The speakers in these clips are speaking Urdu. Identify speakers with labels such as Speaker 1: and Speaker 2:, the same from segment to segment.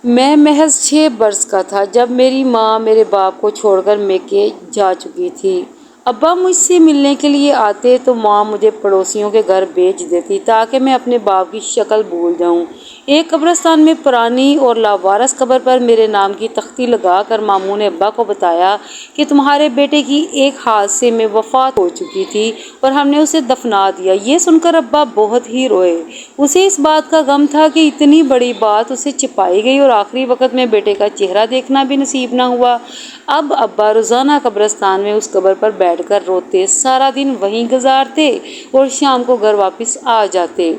Speaker 1: میں محض 6 برس کا تھا جب میری ماں میرے باپ کو چھوڑ کر میکے جا چکی تھی۔ ابا مجھ سے ملنے کے لیے آتے تو ماں مجھے پڑوسیوں کے گھر بھیج دیتی تاکہ میں اپنے باپ کی شکل بھول جاؤں۔ ایک قبرستان میں پرانی اور لاوارث قبر پر میرے نام کی تختی لگا کر ماموں نے ابا کو بتایا کہ تمہارے بیٹے کی ایک حادثے میں وفات ہو چکی تھی اور ہم نے اسے دفنا دیا۔ یہ سن کر ابا بہت ہی روئے۔ اسے اس بات کا غم تھا کہ اتنی بڑی بات اسے چھپائی گئی اور آخری وقت میں بیٹے کا چہرہ دیکھنا بھی نصیب نہ ہوا۔ اب ابا روزانہ قبرستان میں اس قبر پر بیٹھ کر روتے، سارا دن وہیں گزارتے اور شام کو گھر واپس آ جاتے۔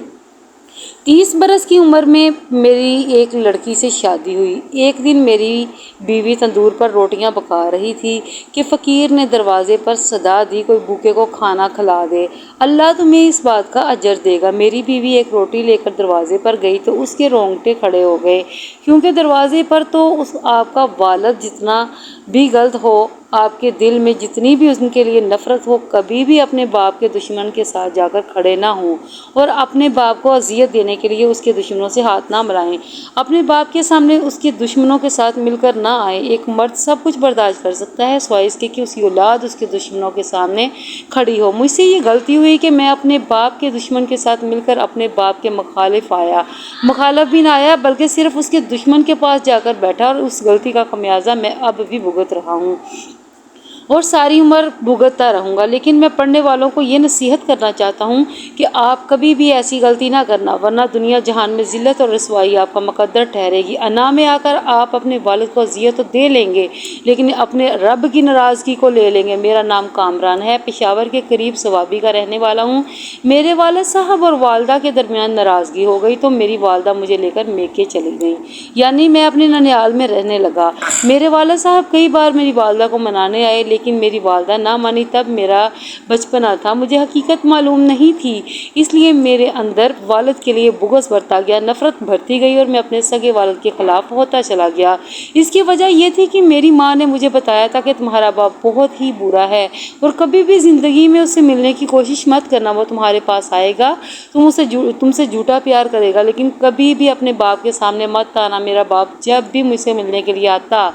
Speaker 1: 30 برس کی عمر میں میری ایک لڑکی سے شادی ہوئی۔ ایک دن میری بیوی تندور پر روٹیاں پکا رہی تھی کہ فقیر نے دروازے پر صدا دی، کوئی بھوکے کو کھانا کھلا دے، اللہ تمہیں اس بات کا اجر دے گا۔ میری بیوی ایک روٹی لے کر دروازے پر گئی تو اس کے رونگٹے کھڑے ہو گئے، کیونکہ دروازے پر تو آپ کا والد جتنا بھی غلط ہو، آپ کے دل میں جتنی بھی ان کے لیے نفرت ہو، کبھی بھی اپنے باپ کے دشمن کے ساتھ جا کر کھڑے نہ ہوں اور اپنے باپ کو اذیت دینے کے لیے اس کے دشمنوں سے ہاتھ نہ ملائیں۔ اپنے باپ کے سامنے اس کے دشمنوں کے ساتھ مل کر نہ آئیں۔ ایک مرد سب کچھ برداشت کر سکتا ہے سوائے اس کے کہ اس کی اولاد اس کے دشمنوں کے سامنے کھڑی ہو۔ مجھ سے یہ غلطی ہوئی کہ میں اپنے باپ کے دشمن کے ساتھ مل کر اپنے باپ کے مخالف بھی نہ آیا بلکہ صرف اس کے دشمن کے پاس جا کر بیٹھا، اور اس غلطی کا خمیازہ میں اب بھی بھگت رہا ہوں اور ساری عمر بھگتتا رہوں گا۔ لیکن میں پڑھنے والوں کو یہ نصیحت کرنا چاہتا ہوں کہ آپ کبھی بھی ایسی غلطی نہ کرنا، ورنہ دنیا جہان میں ذلت اور رسوائی آپ کا مقدر ٹھہرے گی۔ انا میں آ کر آپ اپنے والد کو اذیت تو دے لیں گے لیکن اپنے رب کی ناراضگی کو لے لیں گے۔ میرا نام کامران ہے، پشاور کے قریب صوابی کا رہنے والا ہوں۔ میرے والد صاحب اور والدہ کے درمیان ناراضگی ہو گئی تو میری والدہ مجھے لے کر میکے چلی گئیں، یعنی میں اپنے ننیال میں رہنے لگا۔ میرے والد صاحب کئی بار میری والدہ کو منانے آئے لیکن میری والدہ نہ مانی۔ تب میرا بچپنا تھا، مجھے حقیقت معلوم نہیں تھی، اس لیے میرے اندر والد کے لیے بغض بڑھتا گیا، نفرت بڑھتی گئی اور میں اپنے سگے والد کے خلاف ہوتا چلا گیا۔ اس کی وجہ یہ تھی کہ میری ماں نے مجھے بتایا تھا کہ تمہارا باپ بہت ہی برا ہے اور کبھی بھی زندگی میں اس سے ملنے کی کوشش مت کرنا، وہ تمہارے پاس آئے گا، تم سے جھوٹا پیار کرے گا، لیکن کبھی بھی اپنے باپ کے سامنے مت آنا۔ میرا باپ جب بھی مجھ سے ملنے کے لیے آتا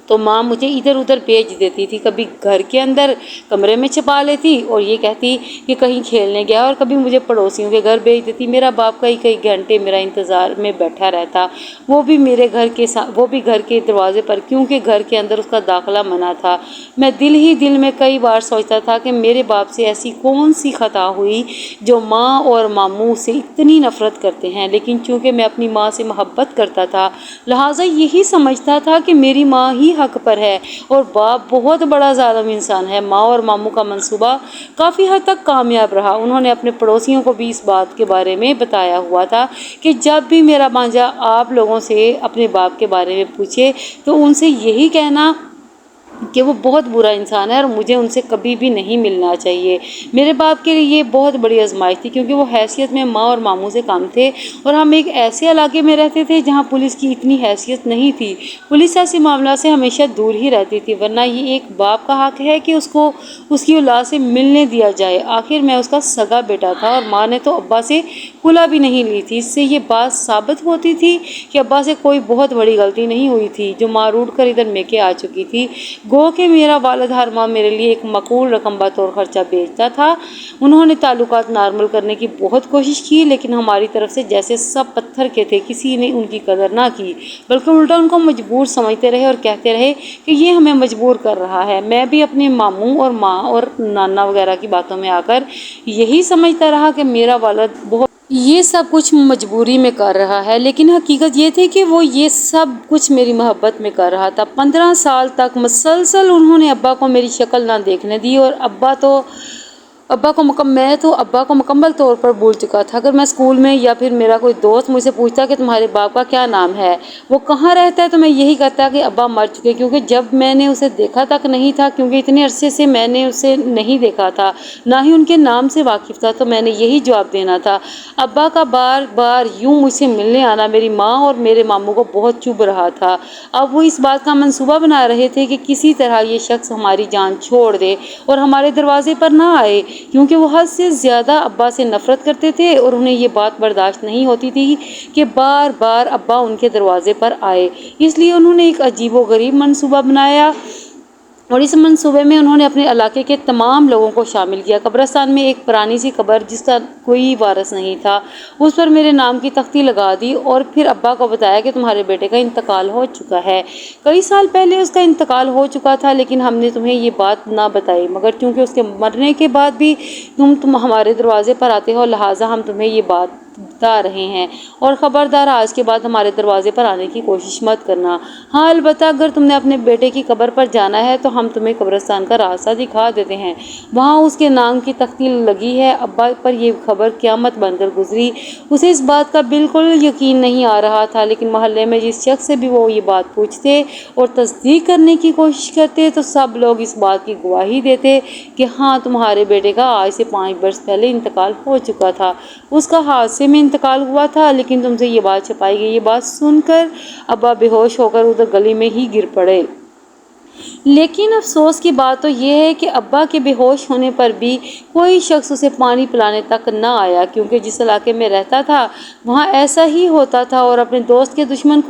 Speaker 1: تو ماں مجھے ادھر ادھر بھیج دیتی تھی، کبھی گھر کے اندر کمرے میں چھپا لیتی اور یہ کہتی کہ کہیں کھیلنے گیا، اور کبھی مجھے پڑوسیوں کے گھر بھیج دیتی۔ میرا باپ کئی کئی گھنٹے میرا انتظار میں بیٹھا رہتا، وہ بھی گھر کے دروازے پر، کیونکہ گھر کے اندر اس کا داخلہ منع تھا۔ میں دل ہی دل میں کئی بار سوچتا تھا کہ میرے باپ سے ایسی کون سی خطا ہوئی جو ماں اور ماموں سے اتنی نفرت کرتے ہیں، لیکن چونکہ میں اپنی ماں سے محبت کرتا تھا لہٰذا یہی سمجھتا تھا کہ میری ماں ہی حق پر ہے اور باپ بہت بڑا ظالم انسان ہے۔ ماں اور ماموں کا منصوبہ کافی حد تک کامیاب رہا۔ انہوں نے اپنے پڑوسیوں کو بھی اس بات کے بارے میں بتایا ہوا تھا کہ جب بھی میرا بھانجا آپ لوگوں سے اپنے باپ کے بارے میں پوچھے تو ان سے یہی کہنا کہ وہ بہت برا انسان ہے اور مجھے ان سے کبھی بھی نہیں ملنا چاہیے۔ میرے باپ کے لیے یہ بہت بڑی آزمائش تھی، کیونکہ وہ حیثیت میں ماں اور ماموں سے کم تھے اور ہم ایک ایسے علاقے میں رہتے تھے جہاں پولیس کی اتنی حیثیت نہیں تھی۔ پولیس ایسے معاملات سے ہمیشہ دور ہی رہتی تھی، ورنہ یہ ایک باپ کا حق ہے کہ اس کو اس کی اولاد سے ملنے دیا جائے۔ آخر میں اس کا سگا بیٹا تھا اور ماں نے تو ابا سے کھلا بھی نہیں لی تھی۔ اس سے یہ بات ثابت ہوتی تھی کہ ابا سے کوئی بہت بڑی غلطی نہیں ہوئی تھی جو ماں روٹ کر ادھر میکے آ چکی تھی۔ گو کہ میرا والد ہر ماہ میرے لیے ایک معقول رقم بطور خرچہ بھیجتا تھا۔ انہوں نے تعلقات نارمل کرنے کی بہت کوشش کی لیکن ہماری طرف سے جیسے سب پتھر کے تھے، کسی نے ان کی قدر نہ کی بلکہ الٹا ان کو مجبور سمجھتے رہے اور کہتے رہے کہ یہ ہمیں مجبور کر رہا ہے۔ میں بھی اپنے ماموں اور ماں اور نانا وغیرہ کی باتوں میں آ کر یہی سمجھتا رہا کہ میرا والد بہت یہ سب کچھ مجبوری میں کر رہا ہے، لیکن حقیقت یہ تھی کہ وہ یہ سب کچھ میری محبت میں کر رہا تھا۔ 15 سال تک مسلسل انہوں نے ابا کو میری شکل نہ دیکھنے دی اور میں تو ابا کو مکمل طور پر بھول چکا تھا۔ اگر میں اسکول میں یا پھر میرا کوئی دوست مجھ سے پوچھتا کہ تمہارے باپ کا کیا نام ہے، وہ کہاں رہتا ہے، تو میں یہی کہتا کہ ابا مر چکے، کیونکہ جب میں نے اسے دیکھا تک نہیں تھا، کیونکہ اتنے عرصے سے میں نے اسے نہیں دیکھا تھا، نہ ہی ان کے نام سے واقف تھا، تو میں نے یہی جواب دینا تھا۔ ابا کا بار بار یوں مجھ سے ملنے آنا میری ماں اور میرے ماموں کو بہت چبھ رہا تھا۔ اب وہ اس بات کا منصوبہ بنا رہے تھے کہ کسی طرح یہ شخص ہماری جان چھوڑ دے اور ہمارے دروازے پر نہ آئے۔ کیونکہ وہ حد سے زیادہ ابا سے نفرت کرتے تھے اور انہیں یہ بات برداشت نہیں ہوتی تھی کہ بار بار ابا ان کے دروازے پر آئے۔ اس لیے انہوں نے ایک عجیب و غریب منصوبہ بنایا اور اس منصوبے میں انہوں نے اپنے علاقے کے تمام لوگوں کو شامل کیا۔ قبرستان میں ایک پرانی سی قبر جس کا کوئی وارث نہیں تھا، اس پر میرے نام کی تختی لگا دی اور پھر ابا کو بتایا کہ تمہارے بیٹے کا انتقال ہو چکا ہے۔ کئی سال پہلے اس کا انتقال ہو چکا تھا، لیکن ہم نے تمہیں یہ بات نہ بتائی، مگر چونکہ اس کے مرنے کے بعد بھی تم ہمارے دروازے پر آتے ہو، لہٰذا ہم تمہیں یہ بات بتا رہے ہیں، اور خبردار آج کے بعد ہمارے دروازے پر آنے کی کوشش مت کرنا۔ ہاں البتہ اگر تم نے اپنے بیٹے کی قبر پر جانا ہے تو ہم تمہیں قبرستان کا راستہ دکھا دیتے ہیں، وہاں اس کے نام کی تختی لگی ہے۔ ابا پر یہ خبر قیامت بن کر گزری۔ اسے اس بات کا بالکل یقین نہیں آ رہا تھا، لیکن محلے میں جس شخص سے بھی وہ یہ بات پوچھتے اور تصدیق کرنے کی کوشش کرتے تو سب لوگ اس بات کی گواہی دیتے کہ ہاں تمہارے بیٹے کا آج سے 5 برس پہلے انتقال ہو چکا تھا، اس کا حادثے میں انتقال ہوا تھا، لیکن تم سے یہ بات چھپائی گئی۔ یہ بات سن کر ابا بے ہوش ہو کر ادھر گلی میں ہی گر پڑے۔ لیکن افسوس کی بات تو یہ ہے کہ ابا کے بے ہوش ہونے پر بھی کوئی شخص اسے پانی پلانے تک نہ آیا، کیونکہ جس علاقے میں رہتا تھا وہاں ایسا ہی ہوتا تھا، اور اپنے دوست کے دشمن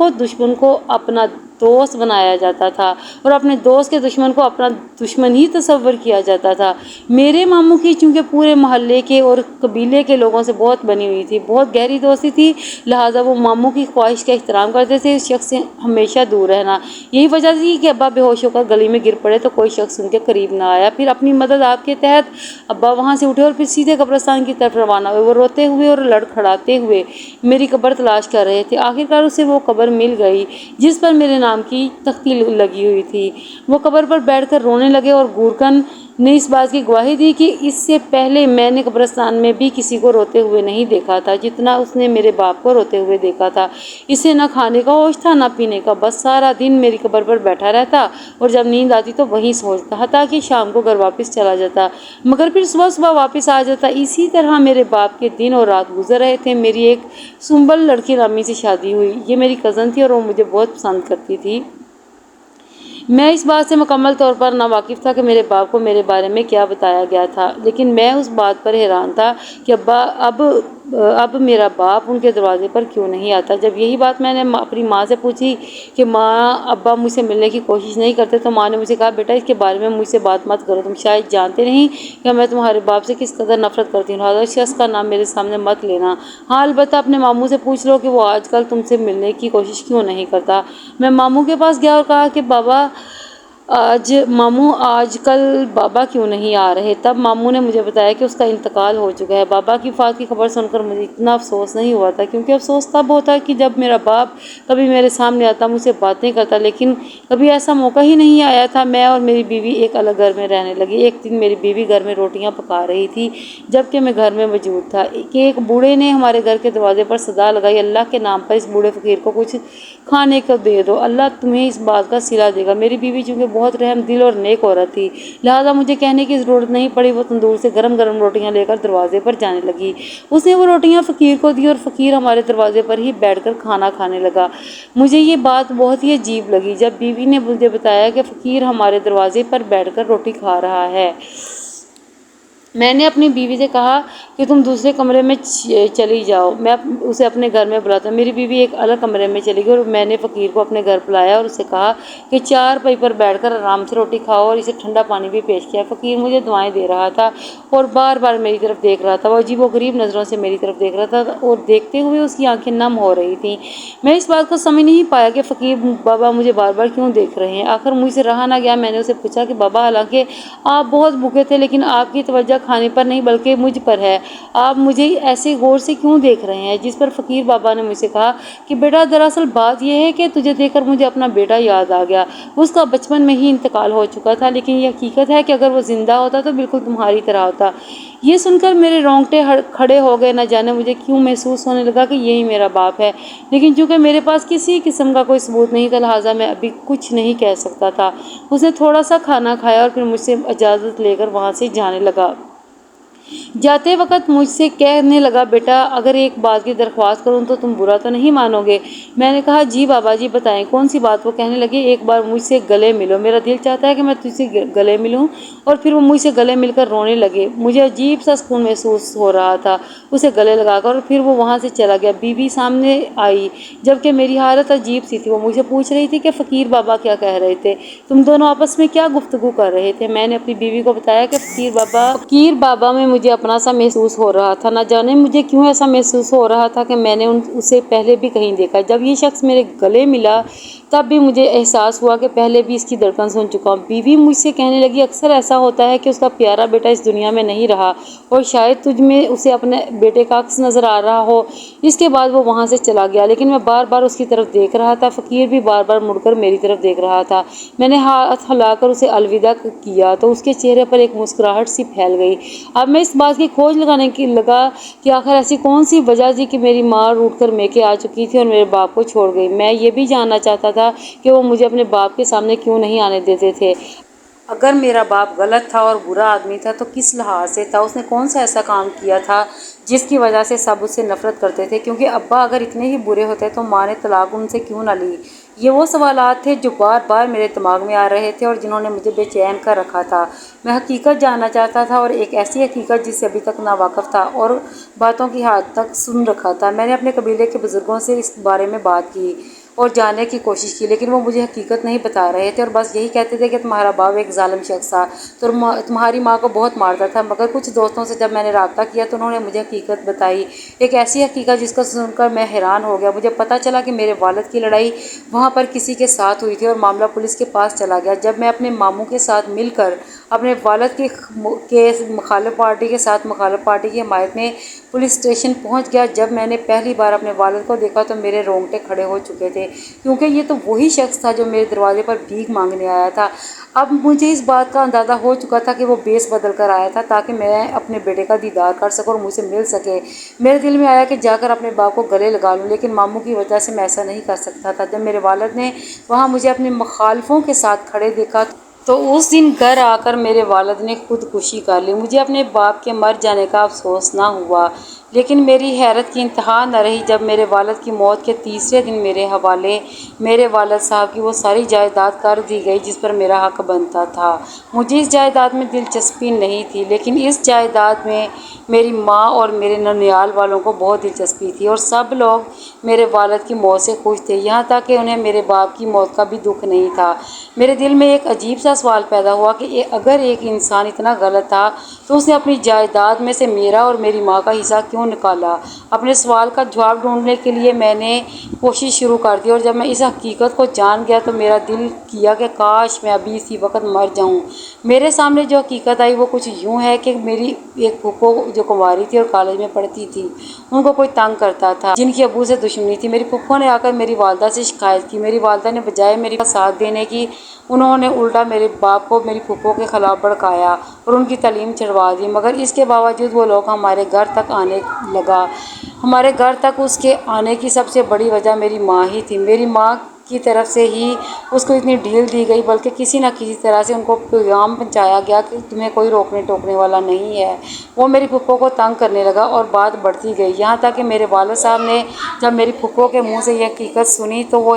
Speaker 1: کو اپنا دوست بنایا جاتا تھا اور اپنے دوست کے دشمن کو اپنا دشمن ہی تصور کیا جاتا تھا۔ میرے ماموں کی چونکہ پورے محلے کے اور قبیلے کے لوگوں سے بہت بنی ہوئی تھی، بہت گہری دوستی تھی، لہٰذا وہ ماموں کی خواہش کا احترام کرتے تھے اس شخص سے ہمیشہ دور رہنا۔ یہی وجہ تھی کہ ابا بے ہوش ہو کر گلی میں گر پڑے تو کوئی شخص ان کے قریب نہ آیا۔ پھر اپنی مدد آپ کے تحت ابا وہاں سے اٹھے اور پھر سیدھے قبرستان کی طرف روانہ ہوئے۔ وہ روتے ہوئے اور لڑکھڑاتے ہوئے میری قبر تلاش کر رہے تھے۔ آخرکار اسے وہ قبر مل گئی جس پر میرے نام کی تختی لگی ہوئی تھی۔ وہ قبر پر بیٹھ کر رونے لگے اور گورکن نے اس بات کی گواہی دی کہ اس سے پہلے میں نے قبرستان میں بھی کسی کو روتے ہوئے نہیں دیکھا تھا جتنا اس نے میرے باپ کو روتے ہوئے دیکھا تھا۔ اسے نہ کھانے کا ہوش تھا نہ پینے کا، بس سارا دن میری قبر پر بیٹھا رہتا اور جب نیند آتی تو وہیں سو جاتا، حتیٰ کہ شام کو گھر واپس چلا جاتا مگر پھر صبح صبح واپس آ جاتا۔ اسی طرح میرے باپ کے دن اور رات گزر رہے تھے۔ میری ایک سنبل لڑکی رامی سے شادی ہوئی۔ یہ میری کزن تھی اور وہ مجھے بہت پسند کرتی تھی۔ میں اس بات سے مکمل طور پر ناواقف تھا کہ میرے باپ کو میرے بارے میں کیا بتایا گیا تھا، لیکن میں اس بات پر حیران تھا کہ اب میرا باپ ان کے دروازے پر کیوں نہیں آتا۔ جب یہی بات میں نے اپنی ماں سے پوچھی کہ ماں ابا مجھ سے ملنے کی کوشش نہیں کرتے، تو ماں نے مجھے کہا بیٹا اس کے بارے میں مجھ سے بات مت کرو، تم شاید جانتے نہیں کہ میں تمہارے باپ سے کس قدر نفرت کرتی ہوں، لہٰذا اس شخص کا نام میرے سامنے مت لینا۔ ہاں البتہ اپنے ماموں سے پوچھ لو کہ وہ آج کل تم سے ملنے کی کوشش کیوں نہیں کرتا۔ میں ماموں کے پاس گیا اور کہا کہ ماموں آج کل بابا کیوں نہیں آ رہے؟ تب ماموں نے مجھے بتایا کہ اس کا انتقال ہو چکا ہے۔ بابا کی وفات کی خبر سن کر مجھے اتنا افسوس نہیں ہوا تھا، کیونکہ افسوس تب ہوتا کہ جب میرا باپ کبھی میرے سامنے آتا، مجھ سے باتیں کرتا، لیکن کبھی ایسا موقع ہی نہیں آیا تھا۔ میں اور میری بیوی ایک الگ گھر میں رہنے لگے۔ ایک دن میری بیوی گھر میں روٹیاں پکا رہی تھی جبکہ میں گھر میں موجود تھا کہ ایک بوڑھے نے ہمارے گھر کے دروازے پر صدا لگائی، اللہ کے نام پر اس بوڑھے فقیر کو کچھ کھانے کو دے دو، اللہ تمہیں اس بات کا صلہ دے گا۔ میری بیوی چونکہ بہت رحم دل اور نیک عورت تھی، لہٰذا مجھے کہنے کی ضرورت نہیں پڑی، وہ تندور سے گرم گرم روٹیاں لے کر دروازے پر جانے لگی۔ اس نے وہ روٹیاں فقیر کو دی اور فقیر ہمارے دروازے پر ہی بیٹھ کر کھانا کھانے لگا۔ مجھے یہ بات بہت ہی عجیب لگی جب بیوی نے مجھے بتایا کہ فقیر ہمارے دروازے پر بیٹھ کر روٹی کھا رہا ہے۔ میں نے اپنی بیوی سے کہا کہ تم دوسرے کمرے میں چلی جاؤ، میں اسے اپنے گھر میں بلاتا ہوں۔ میری بیوی ایک الگ کمرے میں چلی گئی اور میں نے فقیر کو اپنے گھر بلایا اور اسے کہا کہ چارپائی پر بیٹھ کر آرام سے روٹی کھاؤ، اور اسے ٹھنڈا پانی بھی پیش کیا۔ فقیر مجھے دعائیں دے رہا تھا اور بار بار میری طرف دیکھ رہا تھا۔ وہ عجیب و غریب نظروں سے میری طرف دیکھ رہا تھا اور دیکھتے ہوئے اس کی آنکھیں نم ہو رہی تھیں۔ میں اس بات کو سمجھ نہیں پایا کہ فقیر بابا مجھے بار بار کیوں دیکھ رہے ہیں۔ آخر مجھ سے رہا نہ گیا، میں نے اسے پوچھا کہ بابا حالانکہ آپ بہت بھوکے تھے لیکن آپ کی توجہ کھانے پر نہیں بلکہ مجھ پر ہے، آپ مجھے ایسے غور سے کیوں دیکھ رہے ہیں؟ جس پر فقیر بابا نے مجھ سے کہا کہ بیٹا دراصل بات یہ ہے کہ تجھے دیکھ کر مجھے اپنا بیٹا یاد آ گیا، اس کا بچپن میں ہی انتقال ہو چکا تھا، لیکن یہ حقیقت ہے کہ اگر وہ زندہ ہوتا تو بالکل تمہاری طرح ہوتا۔ یہ سن کر میرے رونگٹے کھڑے ہو گئے، نہ جانے مجھے کیوں محسوس ہونے لگا کہ یہی میرا باپ ہے، لیکن چونکہ میرے پاس کسی قسم کا کوئی ثبوت نہیں تھا لہٰذا میں ابھی کچھ نہیں کہہ سکتا تھا۔ اس نے تھوڑا سا کھانا کھایا اور پھر مجھ سے اجازت لے کر وہاں سے جانے لگا۔ جاتے وقت مجھ سے کہنے لگا، بیٹا اگر ایک بات کی درخواست کروں تو تم برا تو نہیں مانو گے؟ میں نے کہا جی بابا جی بتائیں کون سی بات؟ وہ کہنے لگے ایک بار مجھ سے گلے ملو، میرا دل چاہتا ہے کہ میں تجھ سے گلے ملوں۔ اور پھر وہ مجھ سے گلے مل کر رونے لگے۔ مجھے عجیب سا سکون محسوس ہو رہا تھا اسے گلے لگا کر، اور پھر وہ وہاں سے چلا گیا۔ بیوی سامنے آئی جبکہ میری حالت عجیب سی تھی۔ وہ مجھے پوچھ رہی تھی کہ فقیر بابا کیا کہہ رہے تھے، تم دونوں آپس میں کیا گفتگو کر رہے تھے؟ میں نے اپنی بیوی کو بتایا کہ فقیر بابا میں مجھے اپنا سا محسوس ہو رہا تھا، نہ جانے مجھے کیوں ایسا محسوس ہو رہا تھا کہ میں نے اسے پہلے بھی کہیں دیکھا۔ جب یہ شخص میرے گلے ملا تب بھی مجھے احساس ہوا کہ پہلے بھی اس کی دھڑکن سن چکا ہوں۔ بیوی مجھ سے کہنے لگی اکثر ایسا ہوتا ہے کہ اس کا پیارا بیٹا اس دنیا میں نہیں رہا اور شاید تجھ میں اسے اپنے بیٹے کا عکس نظر آ رہا ہو۔ اس کے بعد وہ وہاں سے چلا گیا، لیکن میں بار بار اس کی طرف دیکھ رہا تھا۔ فقیر بھی بار بار مڑ کر میری طرف دیکھ رہا تھا۔ میں نے ہاتھ ہلا کر اسے الوداع کیا تو اس کے چہرے پر ایک مسکراہٹ سی پھیل گئی۔ اب میں اس بات کی کھوج لگانے کی لگا کہ آخر ایسی کون سی وجہ تھی کہ میری ماں روٹھ کر میکے آ چکی تھی اور میرے باپ کو چھوڑ گئی۔ میں یہ بھی جاننا چاہتا تھا کہ وہ مجھے اپنے باپ کے سامنے کیوں نہیں آنے دیتے تھے۔ اگر میرا باپ غلط تھا اور برا آدمی تھا تو کس لحاظ سے تھا؟ اس نے کون سا ایسا کام کیا تھا جس کی وجہ سے سب اس سے نفرت کرتے تھے؟ کیونکہ ابا اگر اتنے ہی برے ہوتے تو ماں نے طلاق ان سے کیوں نہ لی؟ یہ وہ سوالات تھے جو بار بار میرے دماغ میں آ رہے تھے اور جنہوں نے مجھے بے چین کر رکھا تھا۔ میں حقیقت جاننا چاہتا تھا، اور ایک ایسی حقیقت جس سے ابھی تک ناواقف تھا اور باتوں کی حد تک سن رکھا تھا۔ میں نے اپنے قبیلے کے بزرگوں سے اس بارے میں بات کی اور جاننے کی کوشش کی، لیکن وہ مجھے حقیقت نہیں بتا رہے تھے اور بس یہی کہتے تھے کہ تمہارا باپ ایک ظالم شخص تھا، تمہاری ماں کو بہت مارتا تھا۔ مگر کچھ دوستوں سے جب میں نے رابطہ کیا تو انہوں نے مجھے حقیقت بتائی، ایک ایسی حقیقت جس کو سن کر میں حیران ہو گیا۔ مجھے پتہ چلا کہ میرے والد کی لڑائی وہاں پر کسی کے ساتھ ہوئی تھی اور معاملہ پولیس کے پاس چلا گیا۔ جب میں اپنے ماموں کے ساتھ مل کر اپنے والد کے مخالف پارٹی کے ساتھ مخالف پارٹی کی حمایت میں پولیس اسٹیشن پہنچ گیا، جب میں نے پہلی بار اپنے والد کو دیکھا تو میرے رونگٹے کھڑے ہو چکے تھے، کیونکہ یہ تو وہی شخص تھا جو میرے دروازے پر بھیک مانگنے آیا تھا۔ اب مجھے اس بات کا اندازہ ہو چکا تھا کہ وہ بیس بدل کر آیا تھا تاکہ میں اپنے بیٹے کا دیدار کر سکوں اور مجھ سے مل سکے۔ میرے دل میں آیا کہ جا کر اپنے باپ کو گلے لگا لوں، لیکن ماموں کی وجہ سے میں ایسا نہیں کر سکتا تھا۔ جب میرے والد نے وہاں مجھے اپنے مخالفوں کے ساتھ کھڑے دیکھا تو اس دن گھر آ کر میرے والد نے خودکشی کر لی۔ مجھے اپنے باپ کے مر جانے کا افسوس نہ ہوا، لیکن میری حیرت کی انتہا نہ رہی جب میرے والد کی موت کے تیسرے دن میرے حوالے میرے والد صاحب کی وہ ساری جائیداد کر دی گئی جس پر میرا حق بنتا تھا۔ مجھے اس جائیداد میں دلچسپی نہیں تھی، لیکن اس جائیداد میں میری ماں اور میرے ننیال والوں کو بہت دلچسپی تھی، اور سب لوگ میرے والد کی موت سے خوش تھے، یہاں تک کہ انہیں میرے باپ کی موت کا بھی دکھ نہیں تھا۔ میرے دل میں ایک عجیب سا سوال پیدا ہوا کہ اگر ایک انسان اتنا غلط تھا تو اس نے اپنی جائیداد میں سے میرا اور میری ماں کا حصہ کیوں نکالا؟ اپنے سوال کا جواب ڈھونڈنے کے لیے میں نے کوشش شروع کر دی، اور جب میں اس حقیقت کو جان گیا تو میرا دل کیا کہ کاش میں ابھی اسی وقت مر جاؤں۔ میرے سامنے جو حقیقت آئی وہ کچھ یوں ہے کہ میری ایک پھوپھو جو کنواری تھی اور کالج میں پڑھتی تھی، ان کو کوئی تنگ کرتا تھا جن کی ابو سے دشمنی تھی۔ میری پھوپھو نے آ کر میری والدہ سے شکایت کی۔ میری والدہ نے بجائے میری ساتھ دینے کی، انہوں نے الٹا میرے باپ کو میری پھوپھو کے خلاف بھڑکایا اور ان کی تعلیم چھڑوا دی۔ مگر اس کے باوجود وہ لوگ ہمارے گھر تک آنے لگا۔ ہمارے گھر تک اس کے آنے کی سب سے بڑی وجہ میری ماں ہی تھی۔ میری ماں کی طرف سے ہی اس کو اتنی ڈھیل دی گئی، بلکہ کسی نہ کسی طرح سے ان کو پیغام پہنچایا گیا کہ تمہیں کوئی روکنے ٹوکنے والا نہیں ہے۔ وہ میری پھوپھو کو تنگ کرنے لگا اور بات بڑھتی گئی، یہاں تک کہ میرے والد صاحب نے جب میری پھوپھو کے منہ سے یہ حقیقت سنی تو وہ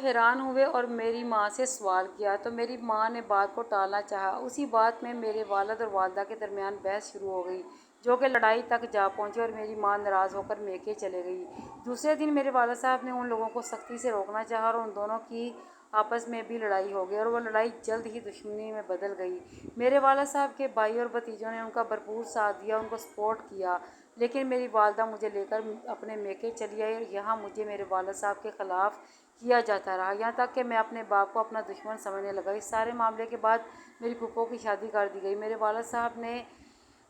Speaker 1: حیران ہوئے اور میری ماں سے سوال کیا تو میری ماں نے بات کو ٹالنا چاہا۔ اسی بات میں میرے والد اور والدہ کے درمیان بحث شروع ہو گئی، جو کہ لڑائی تک جا پہنچی اور میری ماں ناراض ہو کر میکے چلے گئی۔ دوسرے دن میرے والد صاحب نے ان لوگوں کو سختی سے روکنا چاہا اور ان دونوں کی آپس میں بھی لڑائی ہو گئی، اور وہ لڑائی جلد ہی دشمنی میں بدل گئی۔ میرے والد صاحب کے بھائی اور بھتیجوں نے ان کا بھرپور ساتھ دیا، ان کو سپورٹ کیا، لیکن میری والدہ مجھے لے کر اپنے میکے چلی آئی اور یہاں مجھے میرے والد صاحب کے خلاف کیا جاتا رہا، یہاں تک کہ میں اپنے باپ کو اپنا دشمن سمجھنے لگا۔ اس سارے معاملے کے بعد میری پھوپھو کی شادی کر دی گئی۔ میرے والد صاحب نے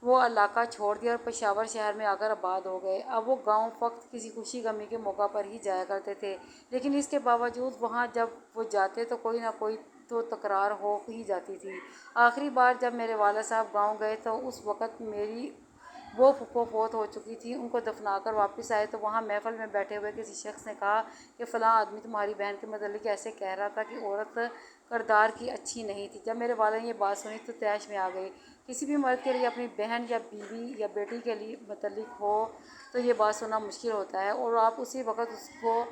Speaker 1: وہ علاقہ چھوڑ دیا اور پشاور شہر میں آ کر آباد ہو گئے۔ اب وہ گاؤں فقط کسی خوشی غمی کے موقع پر ہی جایا کرتے تھے، لیکن اس کے باوجود وہاں جب وہ جاتے تو کوئی نہ کوئی تو تکرار ہو ہی جاتی تھی۔ آخری بار جب میرے والد صاحب گاؤں گئے تو اس وقت میری وہ پھپھو فوت ہو چکی تھی، ان کو دفنا کر واپس آئے تو وہاں محفل میں بیٹھے ہوئے کسی شخص نے کہا کہ فلاں آدمی تمہاری بہن کے متعلق ایسے کہہ رہا تھا کہ عورت کردار کی اچھی نہیں تھی۔ جب میرے والد نے یہ بات سنی تو طیش میں آ گئی۔ کسی بھی مرد کے لیے اپنی بہن یا بیوی یا بیٹی کے لیے متعلق ہو تو یہ بات سننا مشکل ہوتا ہے، اور آپ اسی وقت اس کو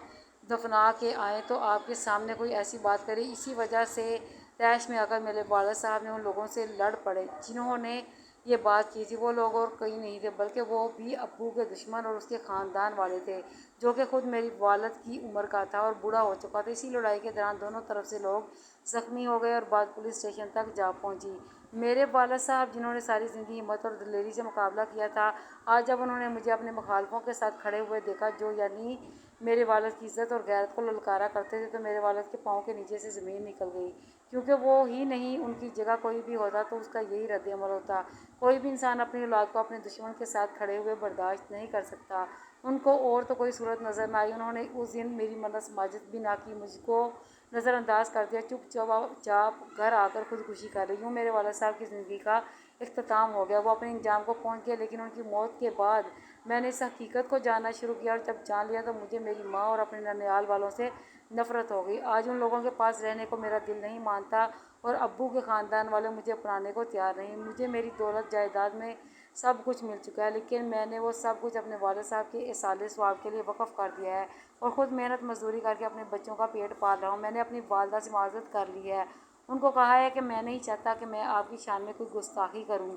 Speaker 1: دفنا کے آئیں تو آپ کے سامنے کوئی ایسی بات کرے۔ اسی وجہ سے طیش میں آ کر میرے والد صاحب نے ان لوگوں سے لڑ پڑے جنہوں نے یہ بات کی تھی۔ وہ لوگ اور کوئی نہیں تھے بلکہ وہ بھی ابو کے دشمن اور اس کے خاندان والے تھے، جو کہ خود میری والد کی عمر کا تھا اور بوڑھا ہو چکا تھا۔ اسی لڑائی کے دوران دونوں طرف سے لوگ زخمی ہو گئے اور بات پولیس اسٹیشن تک جا پہنچی۔ میرے والد صاحب جنہوں نے ساری زندگی ہمت اور دلیری سے مقابلہ کیا تھا، آج جب انہوں نے مجھے اپنے مخالفوں کے ساتھ کھڑے ہوئے دیکھا جو یعنی میرے والد کی عزت اور غیرت کو للکارا کرتے تھے، تو میرے والد کے پاؤں کے نیچے سے زمین نکل گئی، کیونکہ وہ ہی نہیں، ان کی جگہ کوئی بھی ہوتا تو اس کا یہی رد عمل ہوتا۔ کوئی بھی انسان اپنی اولاد کو اپنے دشمن کے ساتھ کھڑے ہوئے برداشت نہیں کر سکتا۔ ان کو اور تو کوئی صورت نظر نہ آئی۔ انہوں نے اس دن میری منت سماجت بھی نہ کی، مجھ کو نظر انداز کر دیا، چپ چاپ گھر آ کر خودکشی کر لی۔ یوں میرے والد صاحب کی زندگی کا اختتام ہو گیا۔ وہ اپنے انجام کو پہنچ گئے، لیکن ان کی موت کے بعد میں نے اس حقیقت کو جاننا شروع کیا، اور جب جان لیا تو مجھے میری ماں اور اپنے ننیال والوں سے نفرت ہو گئی۔ آج ان لوگوں کے پاس رہنے کو میرا دل نہیں مانتا، اور ابو کے خاندان والے مجھے اپنانے کو تیار نہیں۔ مجھے میری دولت جائیداد میں سب کچھ مل چکا ہے، لیکن میں نے وہ سب کچھ اپنے والد صاحب کے ایصال ثواب کے لیے وقف کر دیا ہے، اور خود محنت مزدوری کر کے اپنے بچوں کا پیٹ پال رہا ہوں۔ میں نے اپنی والدہ سے معذرت کر لی ہے، ان کو کہا ہے کہ میں نہیں چاہتا کہ میں آپ کی شان میں کوئی گستاخی کروں،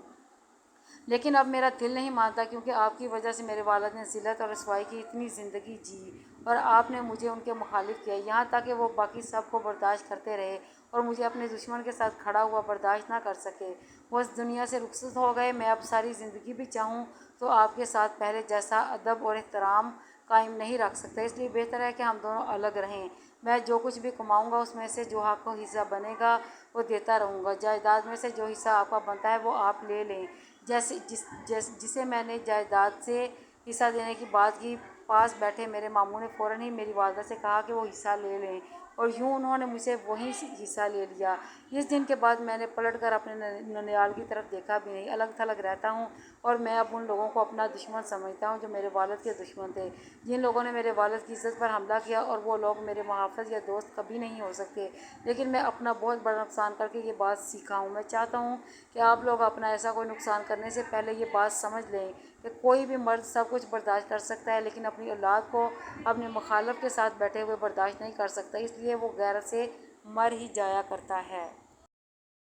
Speaker 1: لیکن اب میرا دل نہیں مانتا، کیونکہ آپ کی وجہ سے میرے والد نے ذلت اور رسوائی کی اتنی زندگی جی، اور آپ نے مجھے ان کے مخالف کیا، یہاں تک کہ وہ باقی سب کو برداشت کرتے رہے اور مجھے اپنے دشمن کے ساتھ کھڑا ہوا برداشت نہ کر سکے۔ وہ اس دنیا سے رخصت ہو گئے۔ میں اب ساری زندگی بھی چاہوں تو آپ کے ساتھ پہلے جیسا ادب اور احترام قائم نہیں رکھ سکتا، اس لیے بہتر ہے کہ ہم دونوں الگ رہیں۔ میں جو کچھ بھی کماؤں گا اس میں سے جو حق و حصہ بنے گا وہ دیتا رہوں گا۔ جائیداد میں سے جو حصہ آپ کا بنتا ہے وہ آپ لے لیں۔ جسے میں نے جائیداد سے حصہ دینے کی بات کی، پاس بیٹھے میرے ماموں نے فوراً ہی میری والدہ سے کہا کہ وہ حصہ لے لیں، اور یوں انہوں نے مجھ سے وہی حصہ لے لیا۔ اس دن کے بعد میں نے پلٹ کر اپنے ننیال کی طرف دیکھا بھی نہیں۔ الگ تھلگ رہتا ہوں، اور میں اب ان لوگوں کو اپنا دشمن سمجھتا ہوں جو میرے والد کے دشمن تھے۔ جن لوگوں نے میرے والد کی عزت پر حملہ کیا، اور وہ لوگ میرے محافظ یا دوست کبھی نہیں ہو سکتے، لیکن میں اپنا بہت بڑا نقصان کر کے یہ بات سیکھا ہوں۔ میں چاہتا ہوں کہ آپ لوگ اپنا ایسا کوئی نقصان کرنے سے پہلے یہ بات سمجھ لیں کہ کوئی بھی مرد سب کچھ برداشت کر سکتا ہے، لیکن اپنی اولاد کو اپنے مخالف کے ساتھ بیٹھے ہوئے برداشت نہیں کر سکتا، اس لیے وہ غیرت سے مر ہی جایا کرتا ہے۔